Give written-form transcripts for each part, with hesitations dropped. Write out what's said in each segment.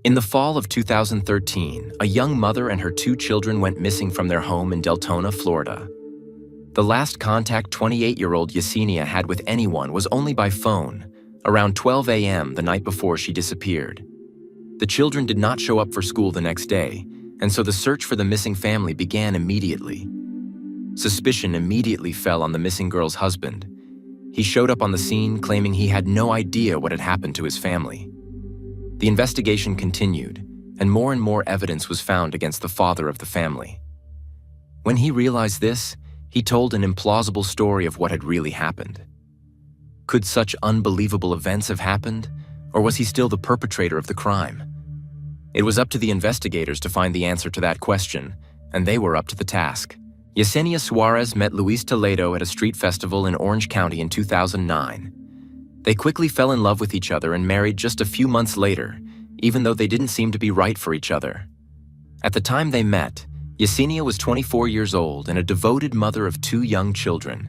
In the fall of 2013, a young mother and her 2 children went missing from their home in Deltona, Florida. The last contact 28-year-old Yesenia had with anyone was only by phone, around 12 a.m. the night before she disappeared. The children did not show up for school the next day, and so the search for the missing family began immediately. Suspicion immediately fell on the missing girl's husband. He showed up on the scene claiming he had no idea what had happened to his family. The investigation continued, and more evidence was found against the father of the family. When he realized this, he told an implausible story of what had really happened. Could such unbelievable events have happened, or was he still the perpetrator of the crime? It was up to the investigators to find the answer to that question, and they were up to the task. Yesenia Suarez met Luis Toledo at a street festival in Orange County in 2009. They quickly fell in love with each other and married just a few months later, even though they didn't seem to be right for each other. At the time they met, Yesenia was 24 years old and a devoted mother of 2 young children.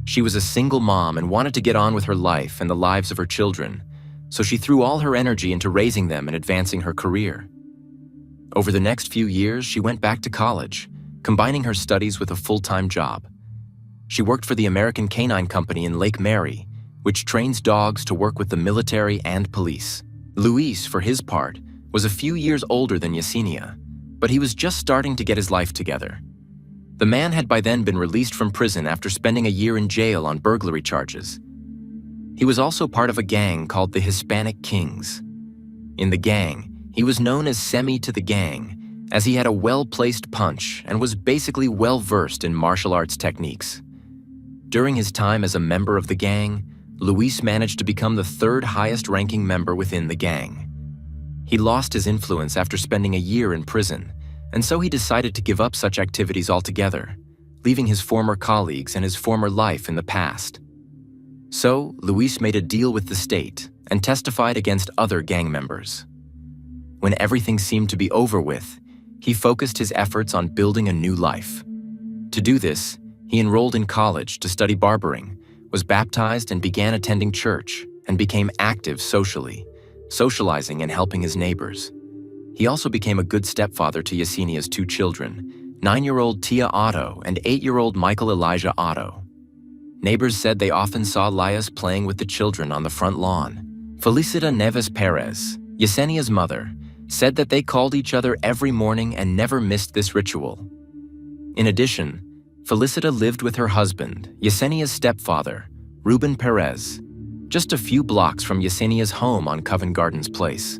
She was a single mom and wanted to get on with her life and the lives of her children, so she threw all her energy into raising them and advancing her career. Over the next few years, she went back to college, combining her studies with a full-time job. She worked for the American Canine Company in Lake Mary, which trains dogs to work with the military and police. Luis, for his part, was a few years older than Yesenia, but he was just starting to get his life together. The man had by then been released from prison after spending a year in jail on burglary charges. He was also part of a gang called the Hispanic Kings. In the gang, he was known as Semi to the Gang, as he had a well-placed punch and was basically well-versed in martial arts techniques. During his time as a member of the gang, Luis managed to become the 3rd highest-ranking member within the gang. He lost his influence after spending a year in prison, and so he decided to give up such activities altogether, leaving his former colleagues and his former life in the past. So, Luis made a deal with the state and testified against other gang members. When everything seemed to be over with, he focused his efforts on building a new life. To do this, he enrolled in college to study barbering, was baptized and began attending church, and became active socially, socializing and helping his neighbors. He also became a good stepfather to Yesenia's 2 children, 9-year-old Tia Otto and 8-year-old Michael Elijah Otto. Neighbors said they often saw Lias playing with the children on the front lawn. Felicita Neves Perez, Yesenia's mother, said that they called each other every morning and never missed this ritual. In addition, Felicita lived with her husband, Yesenia's stepfather, Ruben Perez, just a few blocks from Yesenia's home on Covent Gardens Place.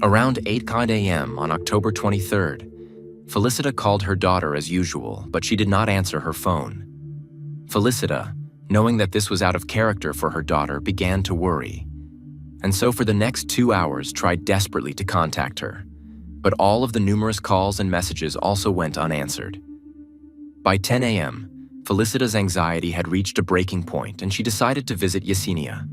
Around 8 a.m. on October 23rd, Felicita called her daughter as usual, but she did not answer her phone. Felicita, knowing that this was out of character for her daughter, began to worry, and so for the next 2 hours tried desperately to contact her, but all of the numerous calls and messages also went unanswered. By 10 a.m., Felicita's anxiety had reached a breaking point and she decided to visit Yesenia.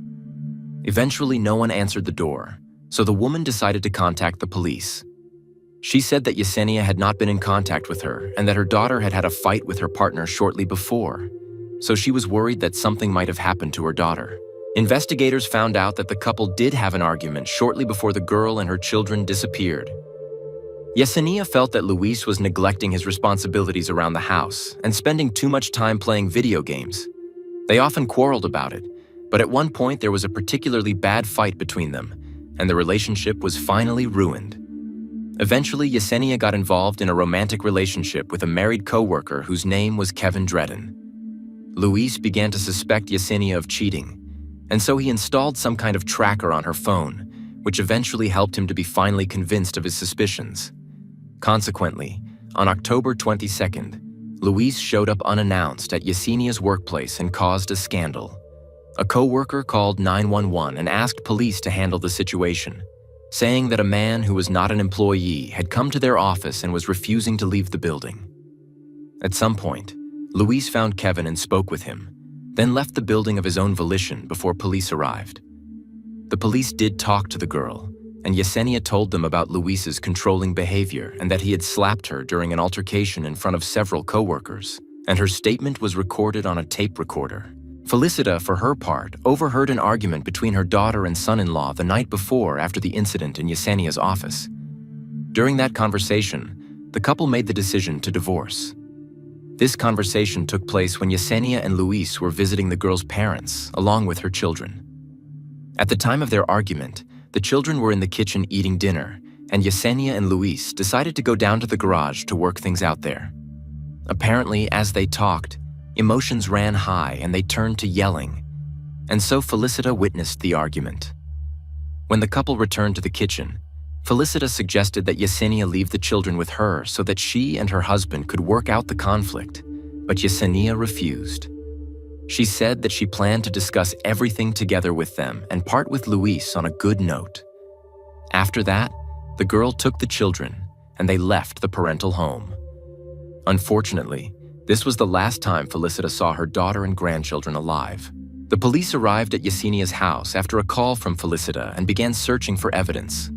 Eventually, no one answered the door, so the woman decided to contact the police. She said that Yesenia had not been in contact with her and that her daughter had had a fight with her partner shortly before, so she was worried that something might have happened to her daughter. Investigators found out that the couple did have an argument shortly before the girl and her children disappeared. Yesenia felt that Luis was neglecting his responsibilities around the house and spending too much time playing video games. They often quarreled about it, but at one point there was a particularly bad fight between them, and the relationship was finally ruined. Eventually, Yesenia got involved in a romantic relationship with a married co-worker whose name was Kevin Dredden. Luis began to suspect Yesenia of cheating, and so he installed some kind of tracker on her phone, which eventually helped him to be finally convinced of his suspicions. Consequently, on October 22nd, Luis showed up unannounced at Yesenia's workplace and caused a scandal. A co-worker called 911 and asked police to handle the situation, saying that a man who was not an employee had come to their office and was refusing to leave the building. At some point, Luis found Kevin and spoke with him, then left the building of his own volition before police arrived. The police did talk to the girl, and Yesenia told them about Luis's controlling behavior and that he had slapped her during an altercation in front of several co-workers, and her statement was recorded on a tape recorder. Felicita, for her part, overheard an argument between her daughter and son-in-law the night before after the incident in Yesenia's office. During that conversation, the couple made the decision to divorce. This conversation took place when Yesenia and Luis were visiting the girl's parents, along with her children. At the time of their argument, the children were in the kitchen eating dinner, and Yesenia and Luis decided to go down to the garage to work things out there. Apparently, as they talked, emotions ran high and they turned to yelling, and so Felicita witnessed the argument. When the couple returned to the kitchen, Felicita suggested that Yesenia leave the children with her so that she and her husband could work out the conflict, but Yesenia refused. She said that she planned to discuss everything together with them and part with Luis on a good note. After that, the girl took the children and they left the parental home. Unfortunately, this was the last time Felicita saw her daughter and grandchildren alive. The police arrived at Yesenia's house after a call from Felicita and began searching for evidence.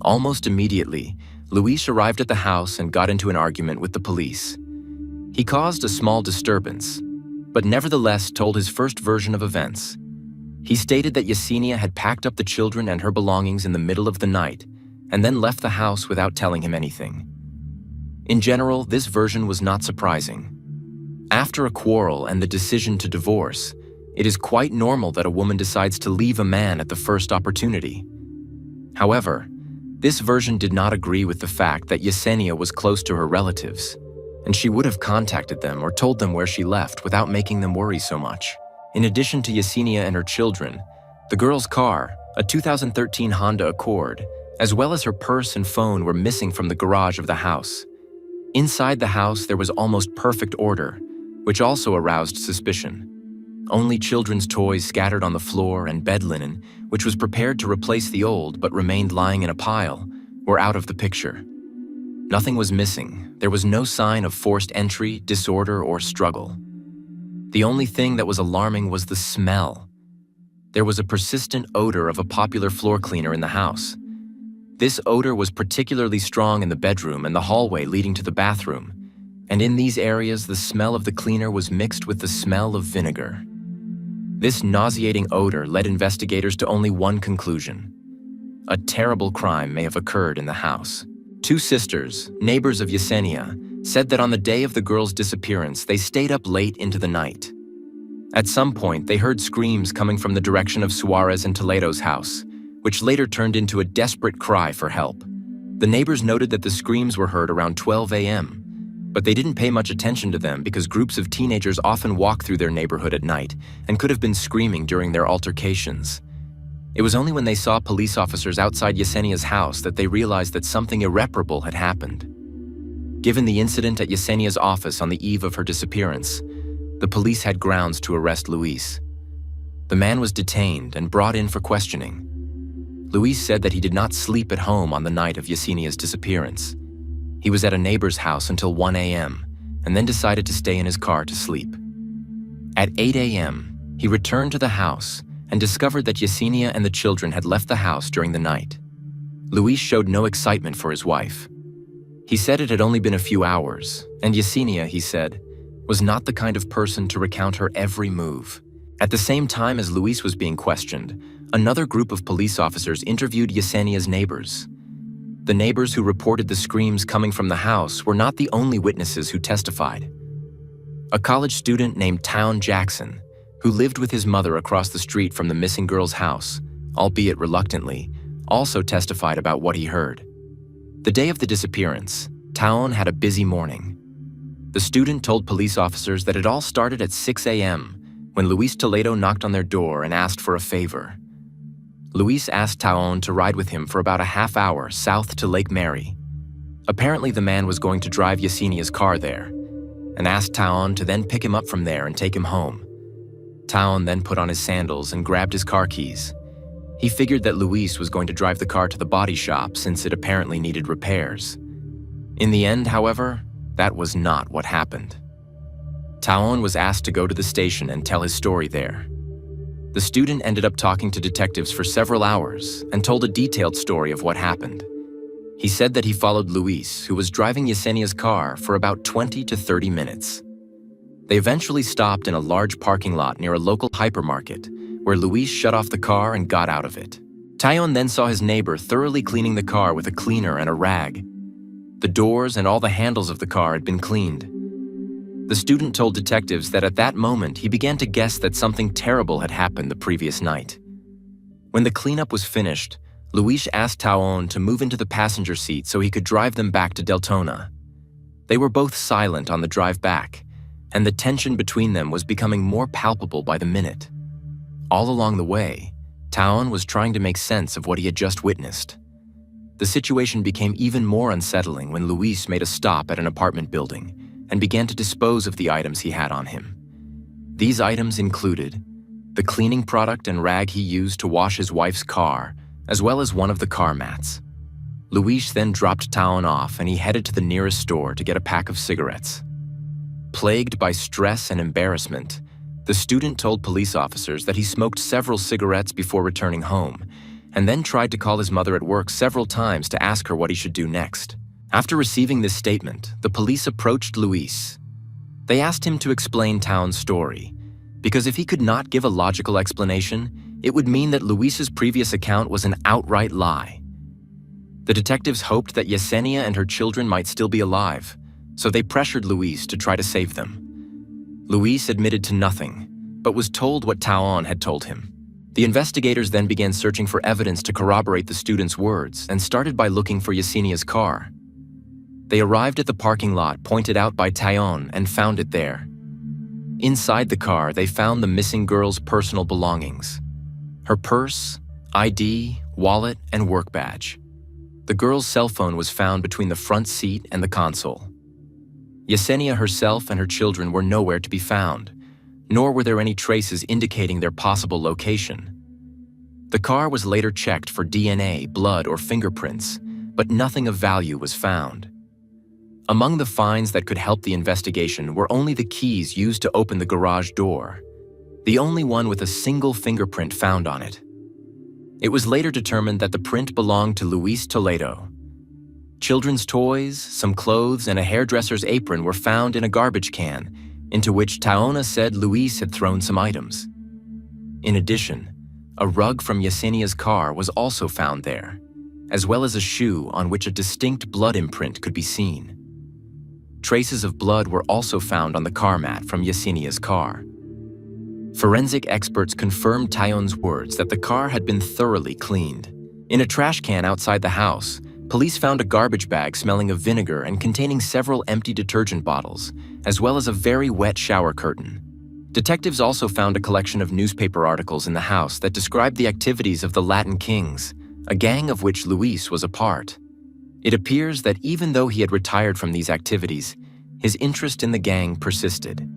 Almost immediately, Luis arrived at the house and got into an argument with the police. He caused a small disturbance, but nevertheless told his first version of events. He stated that Yesenia had packed up the children and her belongings in the middle of the night and then left the house without telling him anything. In general, this version was not surprising. After a quarrel and the decision to divorce, it is quite normal that a woman decides to leave a man at the first opportunity. However, this version did not agree with the fact that Yesenia was close to her relatives, and she would have contacted them or told them where she left without making them worry so much. In addition to Yesenia and her children, the girl's car, a 2013 Honda Accord, as well as her purse and phone were missing from the garage of the house. Inside the house, there was almost perfect order, which also aroused suspicion. Only children's toys scattered on the floor and bed linen, which was prepared to replace the old but remained lying in a pile, were out of the picture. Nothing was missing. There was no sign of forced entry, disorder, or struggle. The only thing that was alarming was the smell. There was a persistent odor of a popular floor cleaner in the house. This odor was particularly strong in the bedroom and the hallway leading to the bathroom, and in these areas the smell of the cleaner was mixed with the smell of vinegar. This nauseating odor led investigators to only one conclusion. A terrible crime may have occurred in the house. Two sisters, neighbors of Yesenia, said that on the day of the girl's disappearance, they stayed up late into the night. At some point, they heard screams coming from the direction of Suarez and Toledo's house, which later turned into a desperate cry for help. The neighbors noted that the screams were heard around 12 a.m., but they didn't pay much attention to them because groups of teenagers often walk through their neighborhood at night and could have been screaming during their altercations. It was only when they saw police officers outside Yesenia's house that they realized that something irreparable had happened. Given the incident at Yesenia's office on the eve of her disappearance, the police had grounds to arrest Luis. The man was detained and brought in for questioning. Luis said that he did not sleep at home on the night of Yesenia's disappearance. He was at a neighbor's house until 1 a.m. and then decided to stay in his car to sleep. At 8 a.m., he returned to the house and discovered that Yesenia and the children had left the house during the night. Luis showed no excitement for his wife. He said it had only been a few hours, and Yesenia, he said, was not the kind of person to recount her every move. At the same time as Luis was being questioned, another group of police officers interviewed Yesenia's neighbors. The neighbors who reported the screams coming from the house were not the only witnesses who testified. A college student named Town Jackson, who lived with his mother across the street from the missing girl's house, albeit reluctantly, also testified about what he heard. The day of the disappearance, Town had a busy morning. The student told police officers that it all started at 6 a.m. when Luis Toledo knocked on their door and asked for a favor. Luis asked Taon to ride with him for about a half hour south to Lake Mary. Apparently the man was going to drive Yesenia's car there, and asked Taon to then pick him up from there and take him home. Taon then put on his sandals and grabbed his car keys. He figured that Luis was going to drive the car to the body shop since it apparently needed repairs. In the end, however, that was not what happened. Taon was asked to go to the station and tell his story there. The student ended up talking to detectives for several hours and told a detailed story of what happened. He said that he followed Luis, who was driving Yesenia's car, for about 20 to 30 minutes. They eventually stopped in a large parking lot near a local hypermarket, where Luis shut off the car and got out of it. Tayon then saw his neighbor thoroughly cleaning the car with a cleaner and a rag. The doors and all the handles of the car had been cleaned. The student told detectives that at that moment he began to guess that something terrible had happened the previous night. When the cleanup was finished, Luis asked Tayon to move into the passenger seat so he could drive them back to Deltona. They were both silent on the drive back, and the tension between them was becoming more palpable by the minute. All along the way, Tayon was trying to make sense of what he had just witnessed. The situation became even more unsettling when Luis made a stop at an apartment building and began to dispose of the items he had on him. These items included the cleaning product and rag he used to wash his wife's car, as well as one of the car mats. Luis then dropped Tayon off and he headed to the nearest store to get a pack of cigarettes. Plagued by stress and embarrassment, the student told police officers that he smoked several cigarettes before returning home, and then tried to call his mother at work several times to ask her what he should do next. After receiving this statement, the police approached Luis. They asked him to explain Tayon's story, because if he could not give a logical explanation, it would mean that Luis's previous account was an outright lie. The detectives hoped that Yesenia and her children might still be alive, so they pressured Luis to try to save them. Luis admitted to nothing, but was told what Tayon had told him. The investigators then began searching for evidence to corroborate the student's words and started by looking for Yesenia's car. They arrived at the parking lot pointed out by Tayon and found it there. Inside the car, they found the missing girl's personal belongings: her purse, ID, wallet, and work badge. The girl's cell phone was found between the front seat and the console. Yesenia herself and her children were nowhere to be found, nor were there any traces indicating their possible location. The car was later checked for DNA, blood, or fingerprints, but nothing of value was found. Among the finds that could help the investigation were only the keys used to open the garage door, the only one with a single fingerprint found on it. It was later determined that the print belonged to Luis Toledo. Children's toys, some clothes, and a hairdresser's apron were found in a garbage can, into which Tayon said Luis had thrown some items. In addition, a rug from Yesenia's car was also found there, as well as a shoe on which a distinct blood imprint could be seen. Traces of blood were also found on the car mat from Yesenia's car. Forensic experts confirmed Tayon's words that the car had been thoroughly cleaned. In a trash can outside the house, police found a garbage bag smelling of vinegar and containing several empty detergent bottles, as well as a very wet shower curtain. Detectives also found a collection of newspaper articles in the house that described the activities of the Latin Kings, a gang of which Luis was a part. It appears that even though he had retired from these activities, his interest in the gang persisted.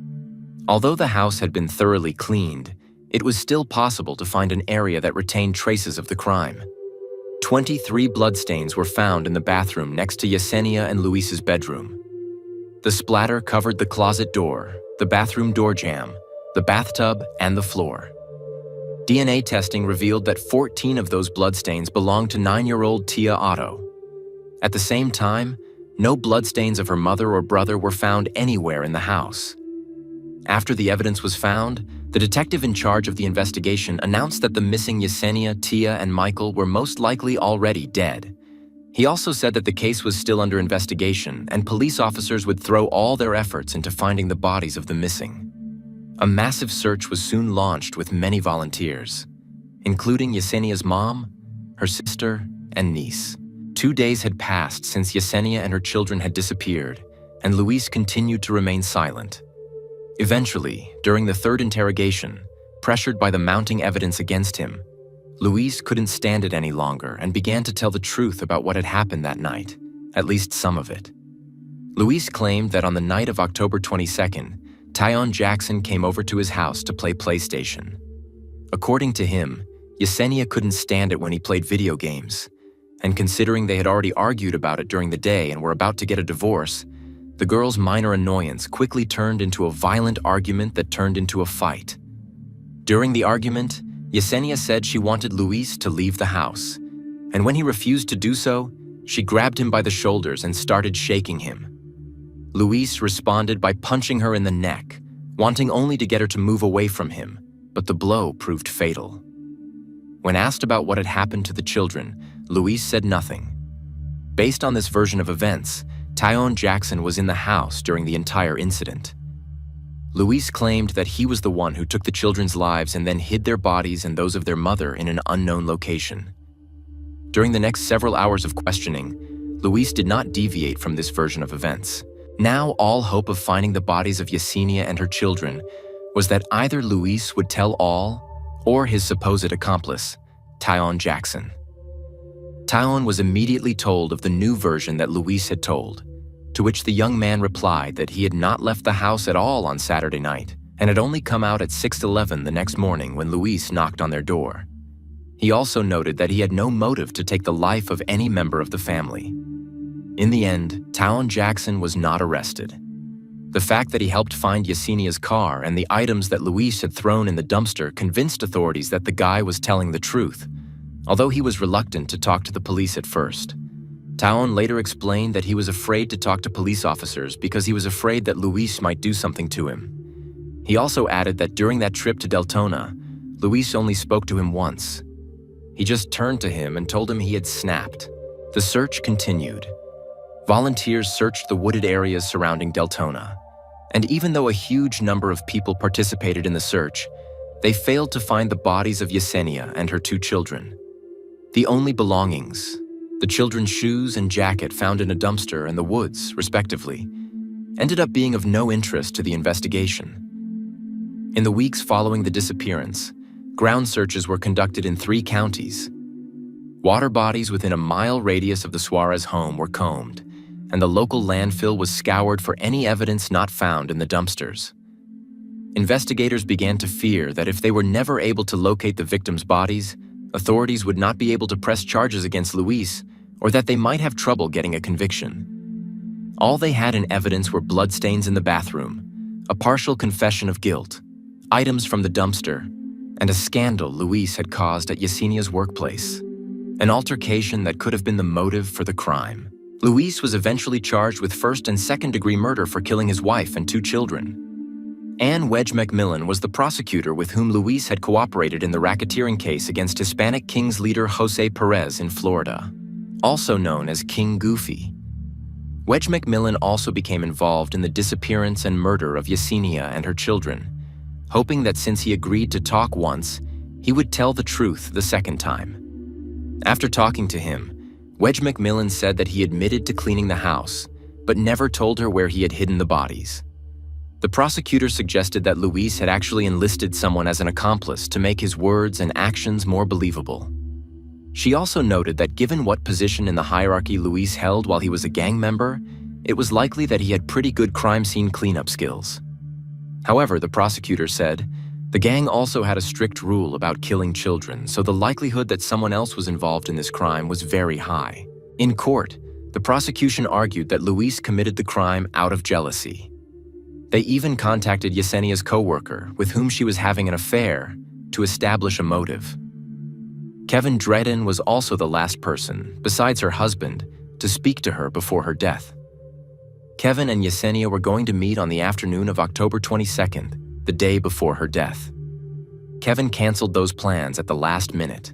Although the house had been thoroughly cleaned, it was still possible to find an area that retained traces of the crime. 23 bloodstains were found in the bathroom next to Yesenia and Luis's bedroom. The splatter covered the closet door, the bathroom door jamb, the bathtub, and the floor. DNA testing revealed that 14 of those bloodstains belonged to 9-year-old Tia Otto. At the same time, no bloodstains of her mother or brother were found anywhere in the house. After the evidence was found, the detective in charge of the investigation announced that the missing Yesenia, Tia, and Michael were most likely already dead. He also said that the case was still under investigation and police officers would throw all their efforts into finding the bodies of the missing. A massive search was soon launched with many volunteers, including Yesenia's mom, her sister, and niece. 2 days had passed since Yesenia and her children had disappeared, and Luis continued to remain silent. Eventually, during the third interrogation, pressured by the mounting evidence against him, Luis couldn't stand it any longer and began to tell the truth about what had happened that night, at least some of it. Luis claimed that on the night of October 22nd, Tayon Jackson came over to his house to play PlayStation. According to him, Yesenia couldn't stand it when he played video games, and considering they had already argued about it during the day and were about to get a divorce, the girl's minor annoyance quickly turned into a violent argument that turned into a fight. During the argument, Yesenia said she wanted Luis to leave the house, and when he refused to do so, she grabbed him by the shoulders and started shaking him. Luis responded by punching her in the neck, wanting only to get her to move away from him, but the blow proved fatal. When asked about what had happened to the children, Luis said nothing. Based on this version of events, Tyon Jackson was in the house during the entire incident. Luis claimed that he was the one who took the children's lives and then hid their bodies and those of their mother in an unknown location. During the next several hours of questioning, Luis did not deviate from this version of events. Now all hope of finding the bodies of Yesenia and her children was that either Luis would tell all or his supposed accomplice, Tyon Jackson. Tyon was immediately told of the new version that Luis had told, to which the young man replied that he had not left the house at all on Saturday night and had only come out at 6:11 the next morning when Luis knocked on their door. He also noted that he had no motive to take the life of any member of the family. In the end, Tyon Jackson was not arrested. The fact that he helped find Yesenia's car and the items that Luis had thrown in the dumpster convinced authorities that the guy was telling the truth, although he was reluctant to talk to the police at first. Tyon later explained that he was afraid to talk to police officers because he was afraid that Luis might do something to him. He also added that during that trip to Deltona, Luis only spoke to him once. He just turned to him and told him he had snapped. The search continued. Volunteers searched the wooded areas surrounding Deltona, and even though a huge number of people participated in the search, they failed to find the bodies of Yesenia and her 2 children. The only belongings, the children's shoes and jacket found in a dumpster in the woods, respectively, ended up being of no interest to the investigation. In the weeks following the disappearance, ground searches were conducted in 3 counties. Water bodies within a mile radius of the Suarez home were combed, and the local landfill was scoured for any evidence not found in the dumpsters. Investigators began to fear that if they were never able to locate the victims' bodies, authorities would not be able to press charges against Luis, or that they might have trouble getting a conviction. All they had in evidence were bloodstains in the bathroom, a partial confession of guilt, items from the dumpster, and a scandal Luis had caused at Yesenia's workplace, an altercation that could have been the motive for the crime. Luis was eventually charged with 1st and 2nd-degree murder for killing his wife and 2 children. Ann Wedge McMillan was the prosecutor with whom Luis had cooperated in the racketeering case against Hispanic Kings leader Jose Perez in Florida, also known as King Goofy. Wedge McMillan also became involved in the disappearance and murder of Yesenia and her children, hoping that since he agreed to talk once, he would tell the truth the 2nd time. After talking to him, Wedge McMillan said that he admitted to cleaning the house, but never told her where he had hidden the bodies. The prosecutor suggested that Luis had actually enlisted someone as an accomplice to make his words and actions more believable. She also noted that given what position in the hierarchy Luis held while he was a gang member, it was likely that he had pretty good crime scene cleanup skills. However, the prosecutor said, the gang also had a strict rule about killing children, so the likelihood that someone else was involved in this crime was very high. In court, the prosecution argued that Luis committed the crime out of jealousy. They even contacted Yesenia's co-worker, with whom she was having an affair, to establish a motive. Kevin Dredden was also the last person, besides her husband, to speak to her before her death. Kevin and Yesenia were going to meet on the afternoon of October 22nd, the day before her death. Kevin canceled those plans at the last minute.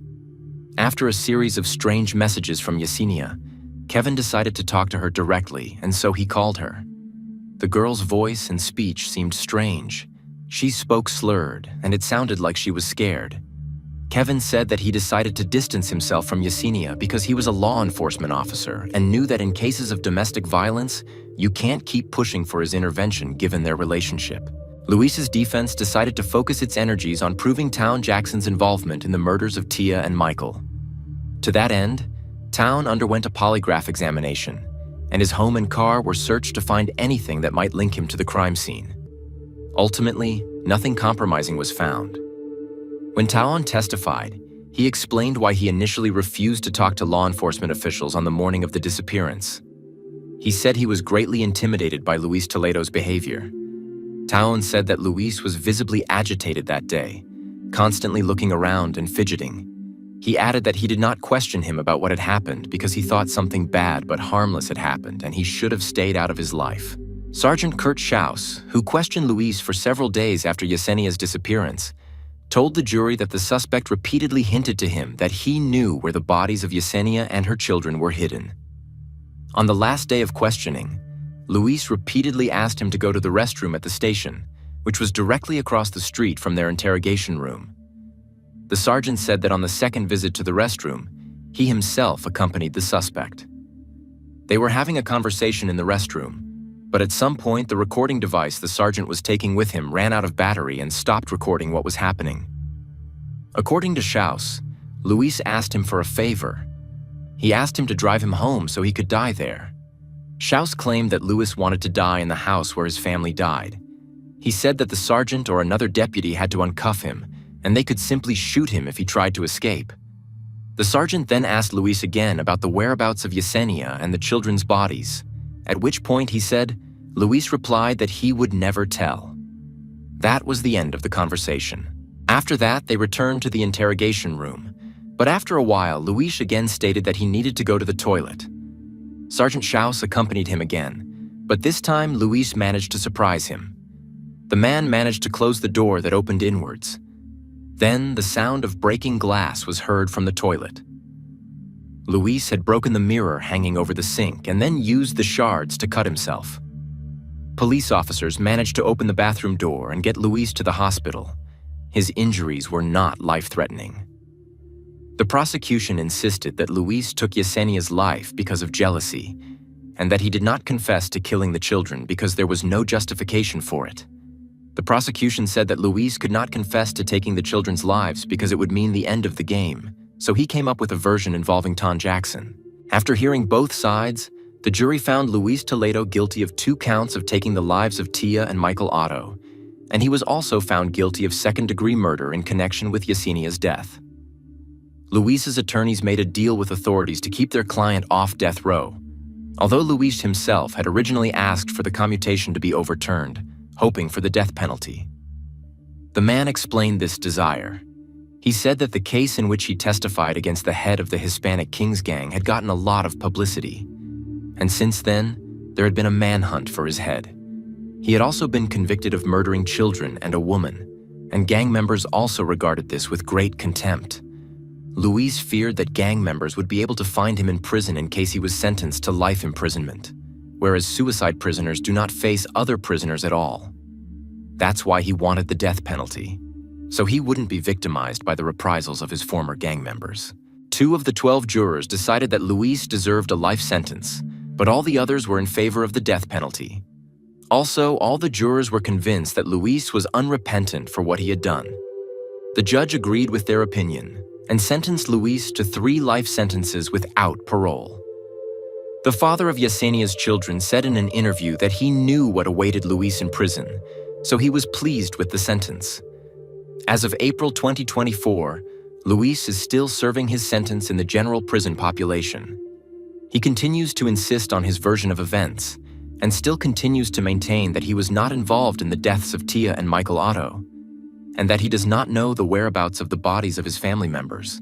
After a series of strange messages from Yesenia, Kevin decided to talk to her directly, and so he called her. The girl's voice and speech seemed strange. She spoke slurred, and it sounded like she was scared. Kevin said that he decided to distance himself from Yesenia because he was a law enforcement officer and knew that in cases of domestic violence, you can't keep pushing for his intervention given their relationship. Luis's defense decided to focus its energies on proving Tyon Jackson's involvement in the murders of Tia and Michael. To that end, Tyon underwent a polygraph examination, and his home and car were searched to find anything that might link him to the crime scene. Ultimately, nothing compromising was found. When Tyon testified, he explained why he initially refused to talk to law enforcement officials on the morning of the disappearance. He said he was greatly intimidated by Luis Toledo's behavior. Tyon said that Luis was visibly agitated that day, constantly looking around and fidgeting. He added that he did not question him about what had happened because he thought something bad but harmless had happened and he should have stayed out of his life. Sergeant Kurt Schaus, who questioned Luis for several days after Yesenia's disappearance, told the jury that the suspect repeatedly hinted to him that he knew where the bodies of Yesenia and her children were hidden. On the last day of questioning, Luis repeatedly asked him to go to the restroom at the station, which was directly across the street from their interrogation room. The sergeant said that on the second visit to the restroom, he himself accompanied the suspect. They were having a conversation in the restroom, but at some point the recording device the sergeant was taking with him ran out of battery and stopped recording what was happening. According to Schaus, Luis asked him for a favor. He asked him to drive him home so he could die there. Schaus claimed that Luis wanted to die in the house where his family died. He said that the sergeant or another deputy had to uncuff him, and they could simply shoot him if he tried to escape. The sergeant then asked Luis again about the whereabouts of Yesenia and the children's bodies, at which point he said Luis replied that he would never tell. That was the end of the conversation. After that, they returned to the interrogation room, but after a while, Luis again stated that he needed to go to the toilet. Sergeant Schaus accompanied him again, but this time Luis managed to surprise him. The man managed to close the door that opened inwards. Then the sound of breaking glass was heard from the toilet. Luis had broken the mirror hanging over the sink and then used the shards to cut himself. Police officers managed to open the bathroom door and get Luis to the hospital. His injuries were not life-threatening. The prosecution insisted that Luis took Yesenia's life because of jealousy, and that he did not confess to killing the children because there was no justification for it. The prosecution said that Luis could not confess to taking the children's lives because it would mean the end of the game, so he came up with a version involving Tom Jackson. After hearing both sides, the jury found Luis Toledo guilty of 2 counts of taking the lives of Tia and Michael Otto, and he was also found guilty of second-degree murder in connection with Yesenia's death. Luis's attorneys made a deal with authorities to keep their client off death row, although Luis himself had originally asked for the commutation to be overturned, hoping for the death penalty. The man explained this desire. He said that the case in which he testified against the head of the Hispanic Kings gang had gotten a lot of publicity, and since then, there had been a manhunt for his head. He had also been convicted of murdering children and a woman, and gang members also regarded this with great contempt. Luis feared that gang members would be able to find him in prison in case he was sentenced to life imprisonment, whereas suicide prisoners do not face other prisoners at all. That's why he wanted the death penalty, so he wouldn't be victimized by the reprisals of his former gang members. 2 of the 12 jurors decided that Luis deserved a life sentence, but all the others were in favor of the death penalty. Also, all the jurors were convinced that Luis was unrepentant for what he had done. The judge agreed with their opinion and sentenced Luis to 3 life sentences without parole. The father of Yesenia's children said in an interview that he knew what awaited Luis in prison, so he was pleased with the sentence. As of April 2024, Luis is still serving his sentence in the general prison population. He continues to insist on his version of events and still continues to maintain that he was not involved in the deaths of Tia and Michael Otto, and that he does not know the whereabouts of the bodies of his family members.